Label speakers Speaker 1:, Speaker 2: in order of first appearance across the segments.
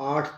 Speaker 1: 8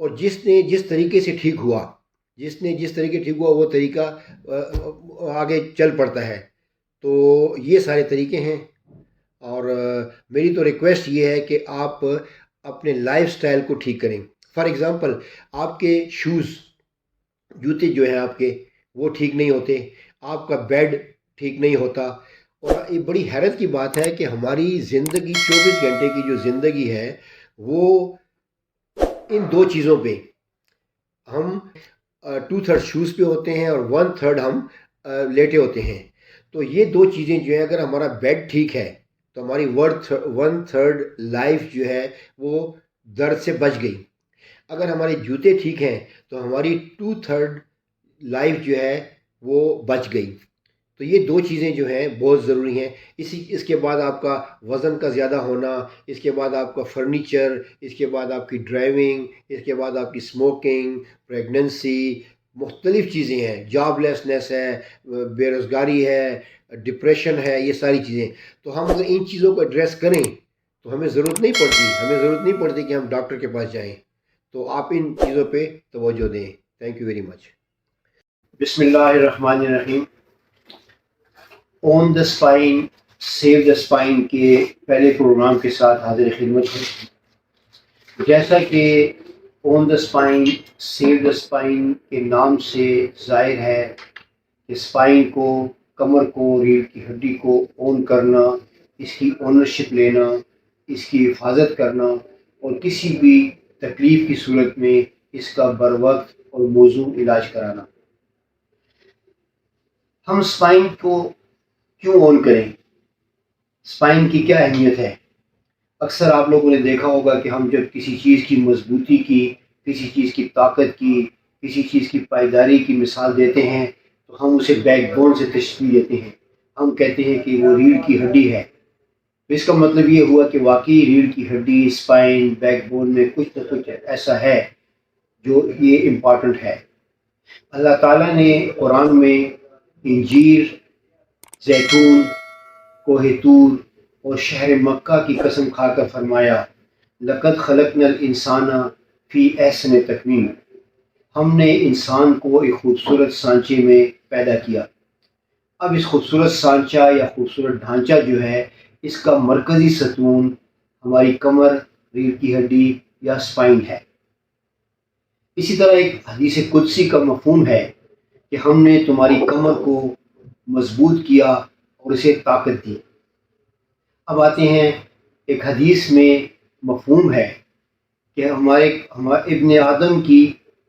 Speaker 1: اور جس نے جس طریقے سے ٹھیک ہوا، وہ طریقہ آگے چل پڑتا ہے. تو یہ سارے طریقے ہیں. اور میری تو ریکویسٹ یہ ہے کہ آپ اپنے لائف سٹائل کو ٹھیک کریں. فار ایگزامپل، آپ کے جوتے جو ہیں آپ کے وہ ٹھیک نہیں ہوتے، آپ کا بیڈ ٹھیک نہیں ہوتا. اور یہ بڑی حیرت کی بات ہے کہ ہماری زندگی 24 گھنٹے کی جو زندگی ہے وہ ان دو چیزوں پہ، ہم 2/3 شوز پہ ہوتے ہیں اور 1/3 ہم لیٹے ہوتے ہیں. تو یہ دو چیزیں جو ہیں، اگر ہمارا بیڈ ٹھیک ہے تو ہماری 1/3 لائف جو ہے وہ درد سے بچ گئی. اگر ہمارے جوتے ٹھیک ہیں تو ہماری 2/3 لائف جو ہے وہ بچ گئی. تو یہ دو چیزیں جو ہیں بہت ضروری ہیں. اس کے بعد آپ کا وزن کا زیادہ ہونا، اس کے بعد آپ کا فرنیچر، اس کے بعد آپ کی ڈرائیونگ، اس کے بعد آپ کی اسموکنگ، پریگننسی، مختلف چیزیں ہیں، جاب لیسنس ہے، بے روزگاری ہے، ڈپریشن ہے، یہ ساری چیزیں. تو ہم اگر ان چیزوں کو ایڈریس کریں تو ہمیں ضرورت نہیں پڑتی کہ ہم ڈاکٹر کے پاس جائیں. تو آپ ان چیزوں پہ توجہ دیں. Thank you very much. بسم اللہ الرحمن الرحیم. آن دا اسپائن سیو دا اسپائن کے پہلے پروگرام کے ساتھ حاضر خدمت ہے. جیسا کہ آن دا اسپائن سیو دا اسپائن کے نام سے ظاہر ہے کہ اسپائن کو، کمر کو، ریڑھ کی ہڈی کو اون کرنا، اس کی اونرشپ لینا، اس کی حفاظت کرنا اور کسی بھی تکلیف کی صورت میں اس کا بروقت اور موزوں علاج کرانا. ہم اسپائن کو کیوں اون کریں؟ اسپائن کی کیا اہمیت ہے؟ اکثر آپ لوگوں نے دیکھا ہوگا کہ ہم جب کسی چیز کی مضبوطی کی، کسی چیز کی طاقت کی، کسی چیز کی پائیداری کی مثال دیتے ہیں تو ہم اسے بیک بون سے تشبیہ دیتے ہیں. ہم کہتے ہیں کہ وہ ریڑھ کی ہڈی ہے. اس کا مطلب یہ ہوا کہ واقعی ریڑھ کی ہڈی، اسپائن، بیک بون میں کچھ نہ کچھ ایسا ہے جو یہ امپورٹنٹ ہے. اللہ تعالیٰ نے قرآن میں انجیر، زیتون، کوہ طور اور شہر مکہ کی قسم کھا کر فرمایا لقد خلقنا الانسان فی احسن تقویم. ہم نے انسان کو ایک خوبصورت سانچے میں پیدا کیا. اب اس خوبصورت سانچہ یا خوبصورت ڈھانچہ جو ہے، اس کا مرکزی ستون ہماری کمر، ریڑھ کی ہڈی یا اسپائن ہے. اسی طرح ایک حدیث قدسی کا مفہوم ہے کہ ہم نے تمہاری کمر کو مضبوط کیا اور اسے طاقت دی. اب آتے ہیں، ایک حدیث میں مفہوم ہے کہ ہمارے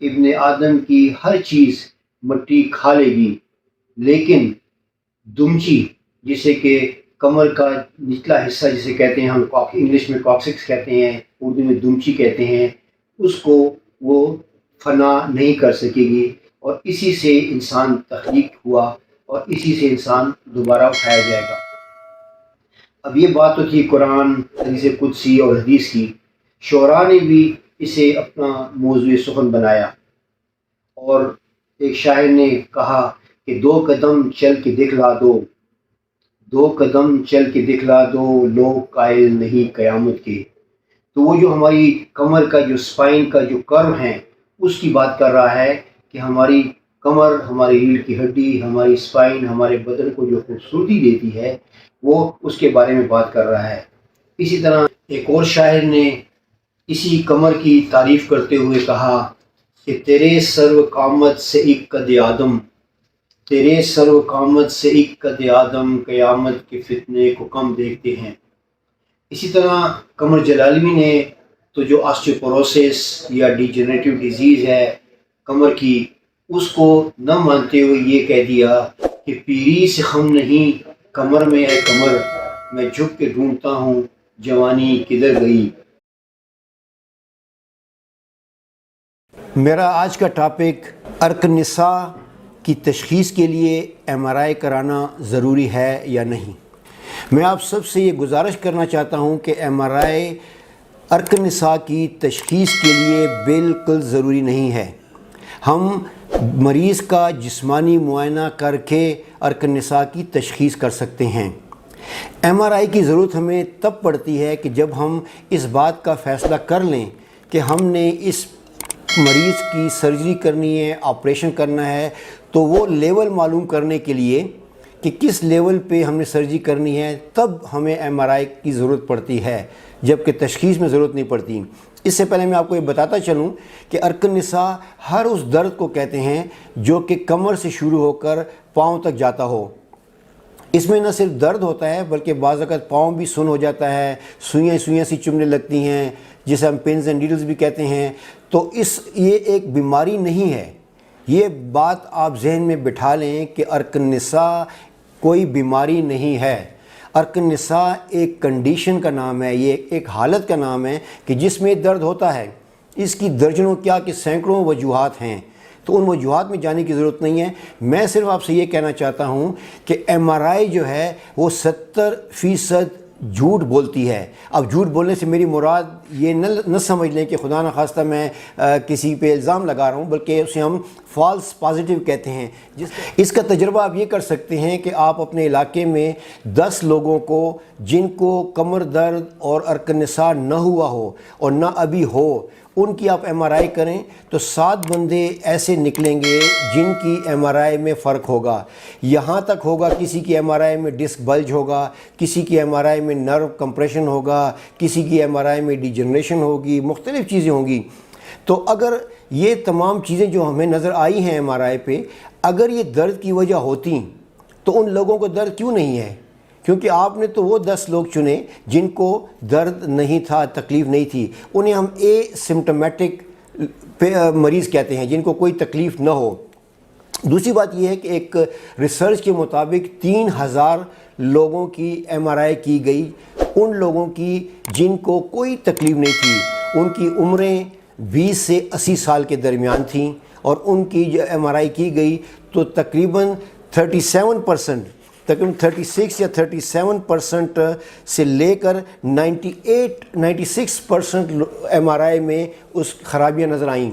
Speaker 1: ابن آدم کی ہر چیز مٹی کھا لے گی، لیکن دمچی، جسے کہ کمر کا نچلا حصہ جسے کہتے ہیں، ہم انگلش میں کاکسکس کہتے ہیں، اردو میں دمچی کہتے ہیں، اس کو وہ فنا نہیں کر سکے گی. اور اسی سے انسان تخلیق ہوا اور اسی سے انسان دوبارہ اٹھایا جائے گا. اب یہ بات تو تھی قرآن، حدیث قدسی اور حدیث کی. شعراء نے بھی اسے اپنا موضوع سخن بنایا اور ایک شاعر نے کہا کہ 2 قدم چل کے دکھلا دو، 2 قدم چل کے دکھلا دو، لوگ قائل نہیں قیامت کے. تو وہ جو ہماری کمر کا جو اسپائن کا جو کرو ہے اس کی بات کر رہا ہے کہ ہماری کمر، ہماری ریڑھ کی ہڈی، ہماری اسپائن ہمارے بدن کو جو خوبصورتی دیتی ہے وہ اس کے بارے میں بات کر رہا ہے. اسی طرح ایک اور شاعر نے اسی کمر کی تعریف کرتے ہوئے کہا کہ تیرے سرو قامت سے ایک قد آدم، تیرے سرو قامت سے ایک قد آدم، قیامت کے فتنے کو کم دیکھتے ہیں. اسی طرح قمر جلالی نے تو جو آسٹیوپوروسس یا ڈیجنریٹو ڈیزیز ہے کمر کی، اس کو نہ مانتے ہوئے یہ کہہ دیا کہ پیری سے خم نہیں کمر میں ہے کمر، میں جھک کے ڈھونڈتا ہوں جوانی کدھر گئی.
Speaker 2: میرا آج کا ٹاپک ارک نساء کی تشخیص کے لیے ایم آر آئی کرانا ضروری ہے یا نہیں. میں آپ سب سے یہ گزارش کرنا چاہتا ہوں کہ ایم آر آئی ارک نساء کی تشخیص کے لیے بالکل ضروری نہیں ہے. ہم مریض کا جسمانی معائنہ کر کے ارک نساء کی تشخیص کر سکتے ہیں. ایم آر آئی کی ضرورت ہمیں تب پڑتی ہے کہ جب ہم اس بات کا فیصلہ کر لیں کہ ہم نے اس مریض کی سرجری کرنی ہے، آپریشن کرنا ہے، تو وہ لیول معلوم کرنے کے لیے کہ کس لیول پہ ہم نے سرجری کرنی ہے تب ہمیں ایم آر آئی کی ضرورت پڑتی ہے، جبکہ تشخیص میں ضرورت نہیں پڑتی۔ اس سے پہلے میں آپ کو یہ بتاتا چلوں کہ عرق النساء ہر اس درد کو کہتے ہیں جو کہ کمر سے شروع ہو کر پاؤں تک جاتا ہو۔ اس میں نہ صرف درد ہوتا ہے بلکہ بعض اوقات پاؤں بھی سن ہو جاتا ہے، سوئیاں سی چبھنے لگتی ہیں جسے ہم پنز اینڈ نیڈلز بھی کہتے ہیں۔ تو یہ ایک بیماری نہیں ہے، یہ بات آپ ذہن میں بٹھا لیں کہ عرق النساء کوئی بیماری نہیں ہے۔ عرق النساء ایک کنڈیشن کا نام ہے، یہ ایک حالت کا نام ہے کہ جس میں درد ہوتا ہے۔ اس کی درجنوں کیا کہ سینکڑوں وجوہات ہیں، تو ان وجوہات میں جانے کی ضرورت نہیں ہے۔ میں صرف آپ سے یہ کہنا چاہتا ہوں کہ ایم آر آئی جو ہے وہ 70% جھوٹ بولتی ہے۔ اب جھوٹ بولنے سے میری مراد یہ نہ سمجھ لیں کہ خدا نخواستہ میں کسی پہ الزام لگا رہا ہوں، بلکہ اسے ہم فالس پازیٹیو کہتے ہیں۔ اس کا تجربہ آپ یہ کر سکتے ہیں کہ آپ اپنے علاقے میں 10 لوگوں کو جن کو کمر درد اور عرق النساء نہ ہوا ہو اور نہ ابھی ہو، ان کی آپ ایم آر آئی کریں تو 7 بندے ایسے نکلیں گے جن کی ایم آر آئی میں فرق ہوگا۔ یہاں تک ہوگا کسی کی ایم آر آئی میں ڈسک بلج ہوگا، کسی کی ایم آر آئی میں نرو کمپریشن ہوگا، کسی کی ایم آر آئی میں ڈیجنریشن ہوگی، مختلف چیزیں ہوں گی۔ تو اگر یہ تمام چیزیں جو ہمیں نظر آئی ہیں ایم آر آئی پہ، اگر یہ درد کی وجہ ہوتی تو ان لوگوں کو درد کیوں نہیں ہے؟ کیونکہ آپ نے تو وہ 10 لوگ چنے جن کو درد نہیں تھا، تکلیف نہیں تھی، انہیں ہم اے سمٹمیٹک مریض کہتے ہیں، جن کو کوئی تکلیف نہ ہو۔ دوسری بات یہ ہے کہ ایک ریسرچ کے مطابق 3000 لوگوں کی ایم آر آئی کی گئی، ان لوگوں کی جن کو کوئی تکلیف نہیں تھی، ان کی عمریں 20 سے 80 سال کے درمیان تھیں، اور ان کی جو ایم آر آئی کی گئی تو تقریباً 36 یا 37% سے لے کر 96% ایم آر آئی میں اس خرابیاں نظر آئیں۔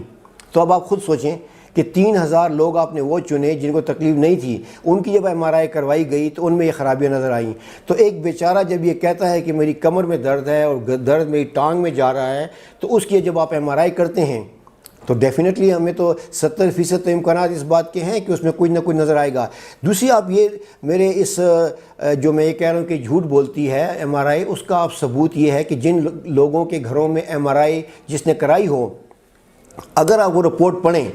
Speaker 2: تو اب آپ خود سوچیں کہ 3000 لوگ آپ نے وہ چنے جن کو تکلیف نہیں تھی، ان کی جب ایم آر آئی کروائی گئی تو ان میں یہ خرابیاں نظر آئیں۔ تو ایک بیچارہ جب یہ کہتا ہے کہ میری کمر میں درد ہے اور درد میری ٹانگ میں جا رہا ہے، تو اس کی جب آپ ایم آر آئی کرتے ہیں تو ڈیفینیٹلی ہمیں تو 70% تو امکانات اس بات کے ہیں کہ اس میں کچھ نہ کچھ نظر آئے گا۔ دوسری آپ یہ میرے اس جو میں یہ کہہ رہا ہوں کہ جھوٹ بولتی ہے ایم آر آئی، اس کا آپ ثبوت یہ ہے کہ جن لوگوں کے گھروں میں ایم آر آئی جس نے کرائی ہو، اگر آپ وہ رپورٹ پڑھیں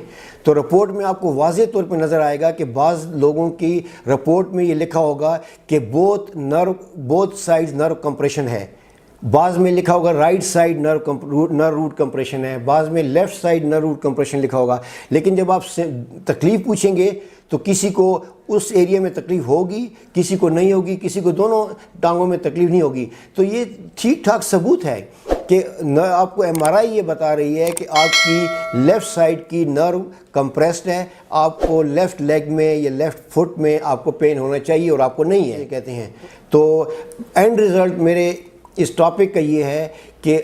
Speaker 2: تو رپورٹ میں آپ کو واضح طور پہ نظر آئے گا کہ بعض لوگوں کی رپورٹ میں یہ لکھا ہوگا کہ بوتھ سائڈز نرو کمپریشن ہے، بعض میں لکھا ہوگا رائٹ سائڈ نرو روٹ کمپریشن ہے، بعض میں لیفٹ سائڈ نرو روٹ کمپریشن لکھا ہوگا۔ لیکن جب آپ سے تکلیف پوچھیں گے تو کسی کو اس ایریا میں تکلیف ہوگی، کسی کو نہیں ہوگی، کسی کو دونوں ٹانگوں میں تکلیف نہیں ہوگی۔ تو یہ ٹھیک ٹھاک ثبوت ہے کہ آپ کو ایم آر آئی یہ بتا رہی ہے کہ آپ کی لیفٹ سائڈ کی نرو کمپریسڈ ہے، آپ کو لیفٹ لیگ میں یا لیفٹ فٹ میں آپ کو پین ہونا چاہیے اور آپ کو نہیں ہے کہتے ہیں۔ تو اینڈ رزلٹ میرے اس ٹاپک کا یہ ہے کہ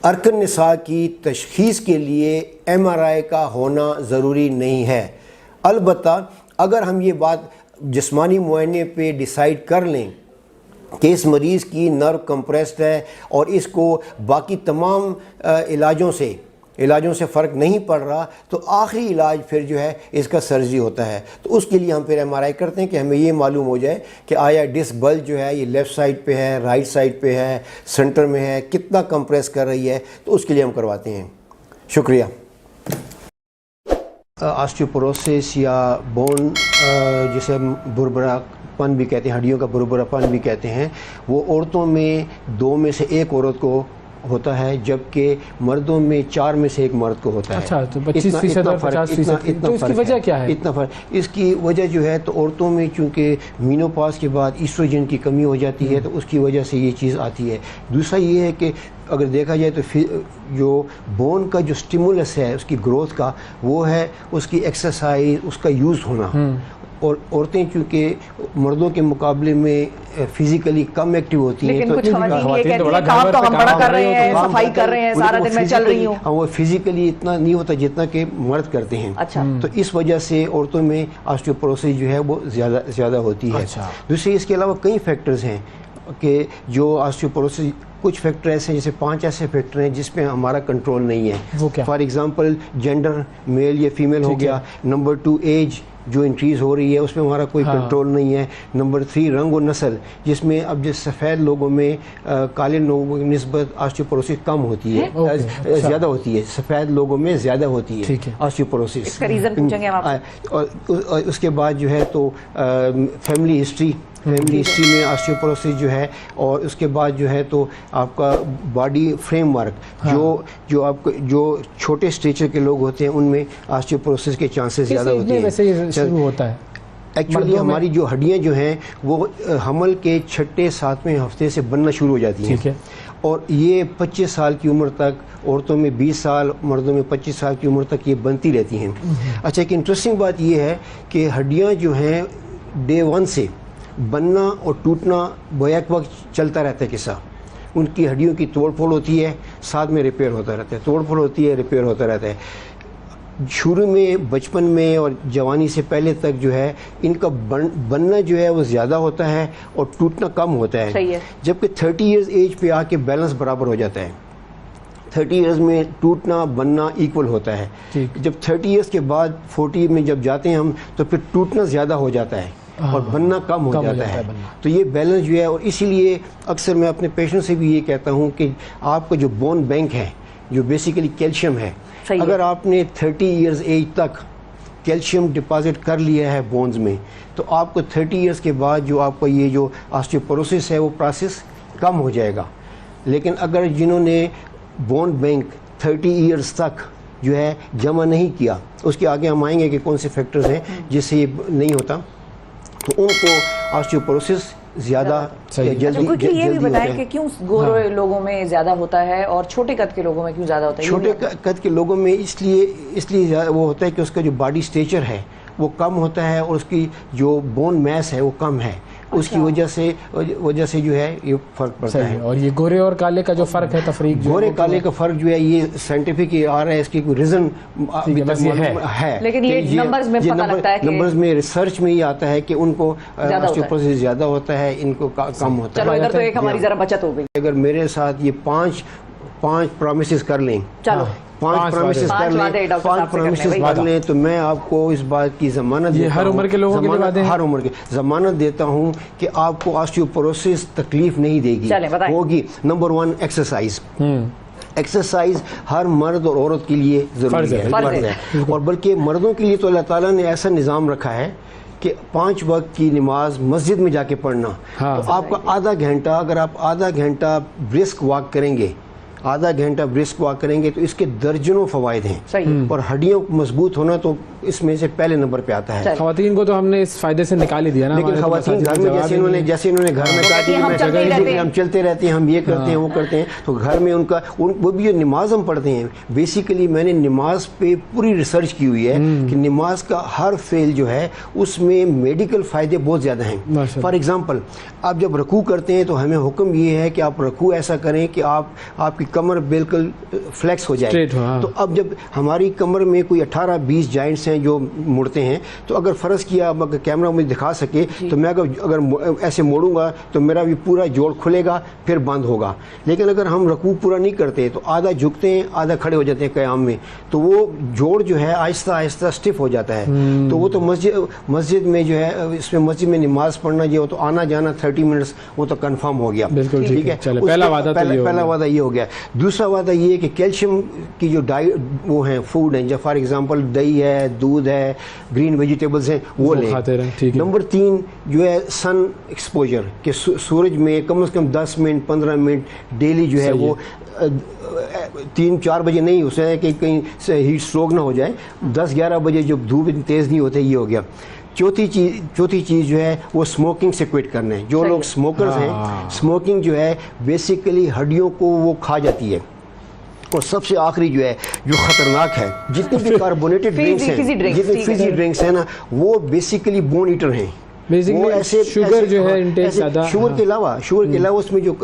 Speaker 2: عرق النساء کی تشخیص کے لیے ایم آر آئی کا ہونا ضروری نہیں ہے۔ البتہ اگر ہم یہ بات جسمانی معائنے پہ ڈیسائیڈ کر لیں کہ اس مریض کی نرو کمپریسڈ ہے اور اس کو باقی تمام علاجوں سے فرق نہیں پڑ رہا، تو آخری علاج پھر جو ہے اس کا سرجری ہوتا ہے۔ تو اس کے لیے ہم پھر ایم آر آئی کرتے ہیں کہ ہمیں یہ معلوم ہو جائے کہ آیا ڈسک بلج جو ہے یہ لیفٹ سائڈ پہ ہے، رائٹ سائڈ پہ ہے، سینٹر میں ہے، کتنا کمپریس کر رہی ہے، تو اس کے لیے ہم کرواتے ہیں۔ شکریہ۔ آسٹیوپوروسس یا بون جسے بربرا پن بھی کہتے ہیں، ہڈیوں کا بربرا پن بھی کہتے ہیں، وہ عورتوں میں 2 میں سے 1 عورت کو ہوتا ہے، جبکہ مردوں میں 4 میں سے 1 مرد کو ہوتا ہے۔
Speaker 3: اچھا، تو 25% اور 50%، تو اس کی وجہ کیا ہے؟
Speaker 2: اتنا فرق اس کی وجہ جو ہے تو عورتوں میں چونکہ مینوپاز کے بعد ایسٹروجن کی کمی ہو جاتی ہے تو اس کی وجہ سے یہ چیز آتی ہے۔ دوسرا یہ ہے کہ اگر دیکھا جائے تو جو بون کا جو سٹیمولس ہے اس کی گروتھ کا، وہ ہے اس کی ایکسرسائز، اس کا یوز ہونا۔ اور عورتیں چونکہ مردوں کے مقابلے میں فزیکلی کم ایکٹیو ہوتی ہیں،
Speaker 4: لیکن کچھ خواتین یہ کہتی ہیں کام تو ہم بڑا کر رہے ہیں، صفائی کر رہے ہیں، سارا دن میں چل رہی ہوں۔
Speaker 2: وہ فزیکلی اتنا نہیں ہوتا جتنا کہ مرد کرتے ہیں۔ تو اس وجہ سے عورتوں میں آسٹیوپوروسس جو ہے وہ زیادہ ہوتی ہے۔ دوسری اس کے علاوہ کئی فیکٹرز ہیں کہ جو آسٹیوپوروسس
Speaker 1: کچھ فیکٹر ایسے ہیں، جیسے 5 ایسے فیکٹر ہیں جس پہ ہمارا کنٹرول نہیں ہے.
Speaker 3: وہ کیا؟
Speaker 1: فار ایگزامپل جینڈر، میل یا فیمیل ہو گیا. نمبر 2 ایج جو انکریز ہو رہی ہے اس پہ ہمارا کوئی کنٹرول نہیں ہے. نمبر 3 رنگ و نسل، جس میں اب جو سفید لوگوں میں کالے لوگوں کی نسبت آسٹیوپوروسس کم ہوتی ہے، زیادہ ہوتی ہے. سفید لوگوں میں زیادہ ہوتی ہے آسٹیوپوروسس.
Speaker 4: اس کا ریزن پوچھیں گے ہم آپ سے.
Speaker 1: اور اس کے بعد جو ہے تو فیملی ہسٹری میں آسٹیوپوروسس جو ہے، اور اس کے بعد جو ہے تو آپ کا باڈی فریم ورک، جو آپ جو چھوٹے اسٹیچر کے لوگ ہوتے ہیں ان میں آسٹیوپوروسس کے چانسز زیادہ ہوتے ہیں.
Speaker 3: شروع ہوتا ہے
Speaker 1: ایکچولی ہماری جو ہڈیاں جو ہیں وہ حمل کے 6 7ویں ہفتے سے بننا شروع ہو جاتی ہیں. اور یہ 25 سال کی عمر تک، عورتوں میں 20 سال، مردوں میں 25 سال کی عمر تک یہ بنتی رہتی ہیں. اچھا، ایک انٹرسٹنگ بات یہ ہے کہ ہڈیاں جو ہیں ڈے 1 سے بننا اور ٹوٹنا بیک وقت چلتا رہتا ہے قصہ. ان کی ہڈیوں کی توڑ پھوڑ ہوتی ہے، ساتھ میں ریپیئر ہوتا رہتا ہے، توڑ پھوڑ ہوتی ہے، ریپیئر ہوتا رہتا ہے. شروع میں بچپن میں اور جوانی سے پہلے تک جو ہے ان کا بننا جو ہے وہ زیادہ ہوتا ہے اور ٹوٹنا کم ہوتا ہے. جبکہ 30 ایئرز ایج پہ آ کے بیلنس برابر ہو جاتا ہے. 30 ایئرز میں ٹوٹنا بننا ایکول ہوتا ہے. جب 30 ایئرز کے بعد 40 میں جب جاتے ہیں ہم تو پھر ٹوٹنا زیادہ ہو جاتا ہے اور بننا کم ہو جاتا ہے. تو یہ بیلنس جو ہے، اور اسی لیے اکثر میں اپنے پیشنٹ سے بھی یہ کہتا ہوں کہ آپ کا جو بون بینک ہے، جو بیسیکلی کیلشیم ہے، اگر آپ نے 30 ایئرز ایج تک کیلشیم ڈپازٹ کر لیا ہے بونز میں، تو آپ کو 30 ایئرز کے بعد جو آپ کا یہ جو آسٹیوپوروسس ہے وہ پروسیس کم ہو جائے گا. لیکن اگر جنہوں نے بون بینک 30 ایئرز تک جو ہے جمع نہیں کیا، اس کے آگے ہم آئیں گے کہ کون سے فیکٹرز ہیں جس سے یہ نہیں ہوتا، تو ان کو آسٹیوپوروسس زیادہ جلدی
Speaker 4: یہ بھی بتائیں کہ کیوں گورے لوگوں میں زیادہ ہوتا ہے اور چھوٹے قد کے لوگوں میں کیوں زیادہ ہوتا ہے؟
Speaker 1: چھوٹے قد کے لوگوں میں اس لیے وہ ہوتا ہے کہ اس کا جو باڈی اسٹیچر ہے وہ کم ہوتا ہے اور اس کی جو بون میس ہے وہ کم ہے. اس کی وجہ سے جو ہے یہ فرق پڑتا ہے.
Speaker 3: اور یہ گورے اور کالے کا جو فرق ہے، تفریق
Speaker 1: گورے کالے کا فرق جو ہے یہ سائنٹیفک آ رہا ہے، اس کی کوئی ریزن ہے،
Speaker 4: لیکن یہ نمبرز میں پتہ لگتا ہے کہ
Speaker 1: نمبرز میں ریسرچ میں یہ آتا ہے کہ ان کو آسٹیوپوروسس زیادہ ہوتا ہے، ان کو کم ہوتا ہے.
Speaker 4: چلو ادھر تو ایک ہماری ذرا بچت ہو گئی.
Speaker 1: اگر میرے ساتھ یہ 5 پرومسز کر لیں،
Speaker 4: چلو
Speaker 1: 5 پرومسز کر لیں تو میں آپ کو اس بات کی ضمانت دیتا ہوں،
Speaker 3: ہر عمر کے لوگوں کے لیے
Speaker 1: ہر عمر کے ضمانت دیتا ہوں کہ آپ کو آسٹیوپوروسس تکلیف نہیں دے گی، ہوگی. Number 1 exercise. ایکسرسائز ہر مرد اور عورت کے لیے ضروری ہے، اور بلکہ مردوں کے لیے تو اللہ تعالیٰ نے ایسا نظام رکھا ہے کہ 5 وقت کی نماز مسجد میں جا کے پڑھنا. تو آپ کا آدھا گھنٹہ، اگر آپ آدھا گھنٹہ برسک واک کریں گے، تو اس کے درجنوں فوائد ہیں. اور ہڈیوں مضبوط ہونا تو اس میں سے پہلے نمبر پہ آتا ہے.
Speaker 3: خواتین کو تو ہم نے اس فائدے سے نکال ہی دیا نا.
Speaker 1: لیکن خواتین گھر میں جیسے انہوں نے گھر میں کہا کہ ہم چلتے رہتے ہیں، ہم یہ کرتے ہیں وہ کرتے ہیں، تو گھر میں ان کا وہ بھی جو نماز ہم پڑھتے ہیں، بیسیکلی میں نے نماز پہ پوری ریسرچ کی ہوئی ہے کہ نماز کا ہر فعل جو ہے اس میں میڈیکل فائدے بہت زیادہ ہیں. فار ایگزامپل آپ جب رکوع کرتے ہیں تو ہمیں حکم یہ ہے کہ آپ رکوع ایسا کریں کہ آپ کی کمر بالکل فلیکس ہو جائے. تو اب جب ہماری کمر میں کوئی 18-20 جوائنٹس ہیں جو مڑتے ہیں، تو اگر فرض کیا اگر کیمرہ مجھے دکھا سکے تو میں اگر ایسے موڑوں گا تو میرا بھی پورا جوڑ کھلے گا پھر بند ہوگا. لیکن اگر ہم رکوع پورا نہیں کرتے تو آدھا جھکتے ہیں، آدھا کھڑے ہو جاتے ہیں قیام میں، تو وہ جوڑ جو ہے آہستہ آہستہ اسٹف ہو جاتا ہے. تو وہ تو مسجد میں جو ہے، اس میں مسجد میں نماز پڑھنا جو تو آنا جانا 30 منٹس وہ تو کنفرم ہو گیا. ٹھیک ہے، پہلا وعدہ یہ ہو گیا. دوسرا وعدہ یہ ہے کہ کیلشیم کی جو وہ ہیں فوڈ ہیں، جب فار ایگزامپل دہی ہے، دودھ ہے، گرین ویجیٹیبلز ہیں، وہ لیں. نمبر 3 جو ہے سن ایکسپوجر، کہ سورج میں کم از کم 10 منٹ 15 منٹ ڈیلی جو ہے وہ 3-4 بجے نہیں ہو سکتا ہے کہ کہیں سے ہیٹ اسٹروک نہ ہو جائے، 10-11 بجے جب دھوپ اتنی تیز نہیں ہوتے. یہ ہو گیا. چوتھی چیز جو ہے وہ اسموکنگ سے کوئٹ کرنا ہے. جو لوگ اسموکرز ہیں، اسموکنگ جو ہے بیسیکلی ہڈیوں کو وہ کھا جاتی ہے. اور سب سے آخری جو ہے جو خطرناک ہے، جتنی بھی کاربونیٹڈ ڈرنکس ہیں، جتنی فیزی ڈرنکس ہیں نا، وہ بیسیکلی بون ایٹر ہیں. وہ ایسے
Speaker 3: شوگر جو ہے انٹیک زیادہ،
Speaker 1: شوگر کے علاوہ اس میں جو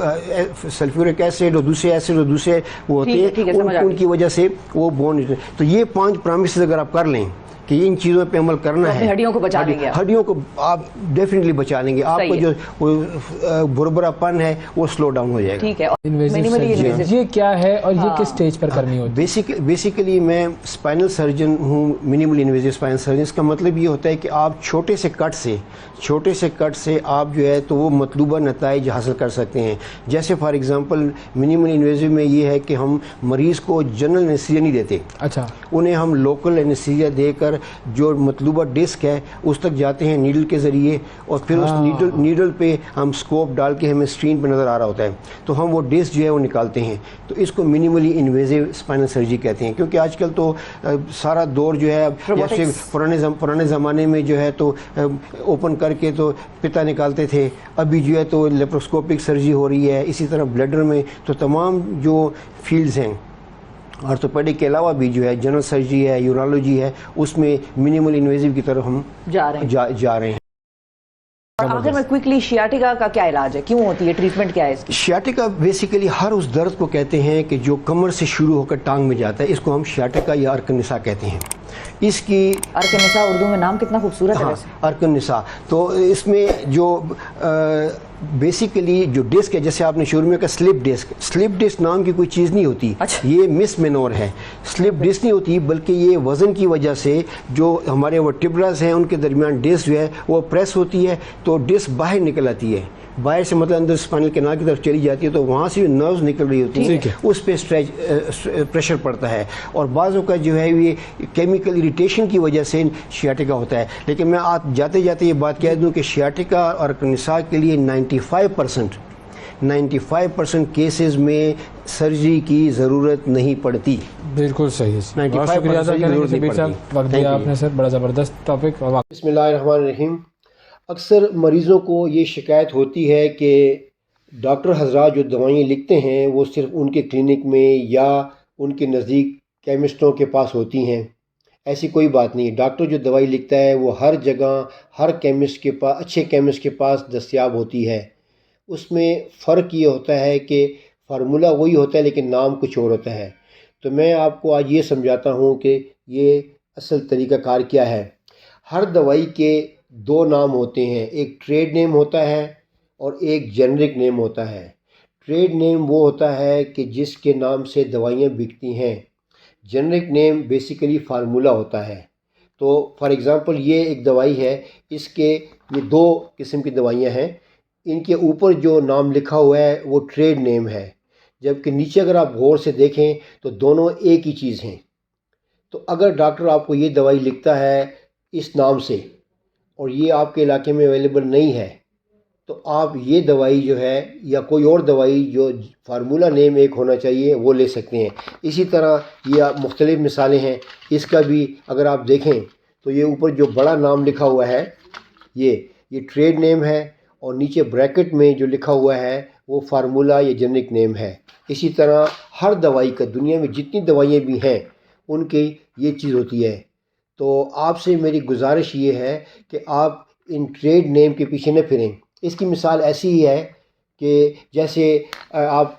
Speaker 1: سلفیورک ایسڈ اور دوسرے ایسڈ اور دوسرے وہ ہوتے ہیں، ان کی وجہ سے وہ بون ایٹر. تو یہ 5 پرامسز اگر آپ کر لیں
Speaker 2: کہ ان چیزوں پہ عمل کرنا ہے،
Speaker 4: ہڈیوں کو بچا لیں گے،
Speaker 2: ہڈیوں کو آپ ڈیفینیٹلی بچا لیں گے، آپ کو جو بربرا پن ہے وہ سلو ڈاؤن ہو جائے گا.
Speaker 4: ٹھیک ہے،
Speaker 3: یہ کیا ہے اور یہ کس سٹیج پر کرنی ہوتی ہے؟
Speaker 2: بیسیکلی میں اسپائنل سرجن ہوں، منیمل انویزو اسپائنل سرجن. اس کا مطلب یہ ہوتا ہے کہ آپ چھوٹے سے کٹ سے آپ جو ہے تو وہ مطلوبہ نتائج حاصل کر سکتے ہیں. جیسے فار ایگزامپل منیمل انویزو میں یہ ہے کہ ہم مریض کو جنرل انیستھیزیا نہیں دیتے،
Speaker 3: اچھا،
Speaker 2: انہیں ہم لوکل انیستھیزیا دے کر جو مطلوبہ ڈسک ہے اس تک جاتے ہیں نیڈل کے ذریعے، اور پھر اس نیڈل پہ ہم سکوپ ڈال کے ہمیں اسکرین پہ نظر آ رہا ہوتا ہے تو ہم وہ ڈسک جو ہے وہ نکالتے ہیں. تو اس کو منیملی انویزو اسپائنل سرجری کہتے ہیں. کیونکہ آج کل تو سارا دور جو ہے جیسے پرانے زمانے میں جو ہے تو اوپن کر کے تو پتا نکالتے تھے، ابھی جو ہے تو لیپروسکوپک سرجری ہو رہی ہے. اسی طرح بلیڈر میں تو تمام جو فیلڈز ہیں آرتھوپیڈک کے علاوہ بھی جو ہے جنرل سرجری ہے، یورالوجی ہے، اس میں منیمل انویزو کی طرف ہم جا رہے ہیں.
Speaker 4: اور آخر میں کوئکلی شیاٹیکا کا کیا علاج ہے، کیوں ہوتی ہے، ٹریٹمنٹ کیا ہے اس کی؟
Speaker 2: شیاٹیکا بیسیکلی ہر اس درد کو کہتے ہیں کہ جو کمر سے شروع ہو کر ٹانگ میں جاتا ہے، اس کو ہم شیاٹیکا یا ارکن نساء کہتے ہیں. اس کی
Speaker 4: ارکن نساء اردو میں نام کتنا خوبصورت ہے ویسے.
Speaker 2: ارکن نساء. تو اس میں جو بیسیکلی جو ڈسک ہے، جیسے آپ نے شروع میں کہا سلپ ڈسک نام کی کوئی چیز نہیں ہوتی. یہ مس مینور ہے. سلپ ڈسک نہیں ہوتی بلکہ یہ وزن کی وجہ سے جو ہمارے ورٹیبراز ہیں ان کے درمیان ڈسک جو ہے وہ پریس ہوتی ہے تو ڈسک باہر نکل آتی ہے. باہر سے مطلب اندر اسپائنل کینال کی طرف چلی جاتی ہے تو وہاں سے جو نروز نکل رہی ہوتی ہے اس پہ پریشر پڑتا ہے، اور بعضوں کا جو ہے یہ کیمیکل اریٹیشن کی وجہ سے شیاٹیکا ہوتا ہے. لیکن میں جاتے جاتے یہ بات کہہ دوں کہ شیاٹیکا اور نساء کے لیے 95% کیسز میں سرجری کی ضرورت نہیں پڑتی.
Speaker 3: بالکل صحیح. بہت شکریہ شبیر صاحب، وقت دیا آپ نے سر، بڑا زبردست ٹاپک.
Speaker 1: بسم اللہ الرحمن الرحیم. اکثر مریضوں کو یہ شکایت ہوتی ہے کہ ڈاکٹر حضرات جو دوائیں لکھتے ہیں وہ صرف ان کے کلینک میں یا ان کے نزدیک کیمسٹوں کے پاس ہوتی ہیں. ایسی کوئی بات نہیں. ڈاکٹر جو دوائی لکھتا ہے وہ ہر جگہ ہر کیمسٹ کے پاس، اچھے کیمسٹ کے پاس دستیاب ہوتی ہے. اس میں فرق یہ ہوتا ہے کہ فارمولہ وہی ہوتا ہے لیکن نام کچھ اور ہوتا ہے. تو میں آپ کو آج یہ سمجھاتا ہوں کہ یہ اصل طریقہ کار کیا ہے. ہر دوائی کے دو نام ہوتے ہیں، ایک ٹریڈ نیم ہوتا ہے اور ایک جنرک نیم ہوتا ہے. ٹریڈ نیم وہ ہوتا ہے کہ جس کے نام سے دوائیاں بکتی ہیں. جنرک نیم بیسیکلی فارمولہ ہوتا ہے. تو فار ایگزامپل یہ ایک دوائی ہے، اس کے یہ دو قسم کی دوائیاں ہیں. ان کے اوپر جو نام لکھا ہوا ہے وہ ٹریڈ نیم ہے، جبکہ نیچے اگر آپ غور سے دیکھیں تو دونوں ایک ہی چیز ہیں. تو اگر ڈاکٹر آپ کو یہ دوائی لکھتا ہے اس نام سے اور یہ آپ کے علاقے میں اویلیبل نہیں ہے تو آپ یہ دوائی جو ہے یا کوئی اور دوائی جو فارمولہ نیم ایک ہونا چاہیے وہ لے سکتے ہیں. اسی طرح یہ مختلف مثالیں ہیں. اس کا بھی اگر آپ دیکھیں تو یہ اوپر جو بڑا نام لکھا ہوا ہے یہ ٹریڈ نیم ہے، اور نیچے بریکٹ میں جو لکھا ہوا ہے وہ فارمولہ یا جنرک نیم ہے. اسی طرح ہر دوائی کا، دنیا میں جتنی دوائیاں بھی ہیں ان کی یہ چیز ہوتی ہے. تو آپ سے میری گزارش یہ ہے کہ آپ ان ٹریڈ نیم کے پیچھے نہ پھریں. اس کی مثال ایسی ہی ہے کہ جیسے آپ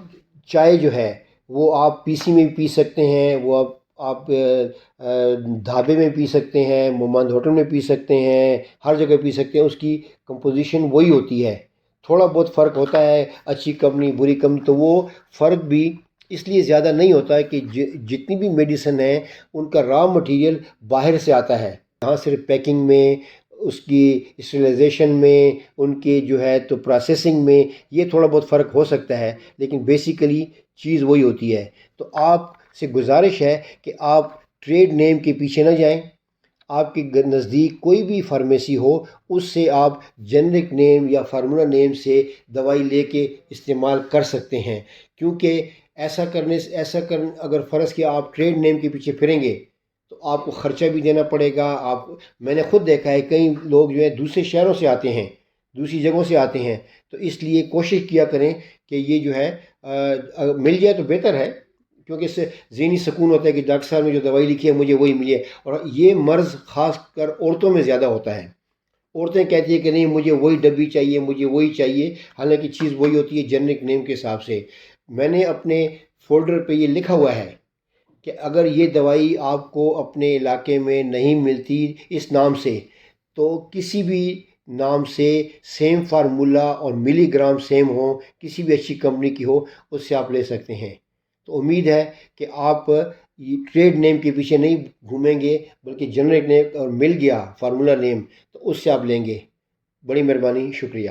Speaker 1: چائے جو ہے وہ آپ پی سی میں بھی پی سکتے ہیں، وہ آپ ڈھابے میں پی سکتے ہیں، مہمان ہوٹل میں پی سکتے ہیں، ہر جگہ پی سکتے ہیں. اس کی کمپوزیشن وہی ہوتی ہے. تھوڑا بہت فرق ہوتا ہے، اچھی کمپنی بری کمپنی. تو وہ فرق بھی اس لیے زیادہ نہیں ہوتا ہے کہ جتنی بھی میڈیسن ہیں ان کا را مٹیریل باہر سے آتا ہے. یہاں صرف پیکنگ میں، اس کی اسٹیرلائزیشن میں، ان کی جو ہے تو پروسیسنگ میں یہ تھوڑا بہت فرق ہو سکتا ہے، لیکن بیسیکلی چیز وہی ہوتی ہے. تو آپ سے گزارش ہے کہ آپ ٹریڈ نیم کے پیچھے نہ جائیں. آپ کے نزدیک کوئی بھی فارمیسی ہو اس سے آپ جنرک نیم یا فارمولہ نیم سے دوائی لے کے استعمال کر سکتے ہیں. کیونکہ اگر فرض کیا آپ ٹریڈ نیم کے پیچھے پھریں گے تو آپ کو خرچہ بھی دینا پڑے گا. میں نے خود دیکھا ہے کئی لوگ جو ہے دوسرے شہروں سے آتے ہیں، دوسری جگہوں سے آتے ہیں. تو اس لیے کوشش کیا کریں کہ یہ جو ہے مل جائے تو بہتر ہے، کیونکہ اس سے ذہنی سکون ہوتا ہے کہ ڈاکٹر صاحب نے جو دوائی لکھی ہے مجھے وہی ملی ہے. اور یہ مرض خاص کر عورتوں میں زیادہ ہوتا ہے. عورتیں کہتی ہیں کہ نہیں مجھے وہی ڈبی چاہیے، مجھے وہی چاہیے، حالانکہ چیز وہی ہوتی ہے جنرک نیم کے حساب سے. میں نے اپنے فولڈر پہ یہ لکھا ہوا ہے کہ اگر یہ دوائی آپ کو اپنے علاقے میں نہیں ملتی اس نام سے، تو کسی بھی نام سے سیم فارمولا اور ملی گرام سیم ہو، کسی بھی اچھی کمپنی کی ہو، اس سے آپ لے سکتے ہیں۔ تو امید ہے کہ آپ ٹریڈ نیم کے پیچھے نہیں گھومیں گے، بلکہ جنرک نیم اور مل گیا فارمولا نیم تو اس سے آپ لیں گے۔ بڑی مہربانی، شکریہ۔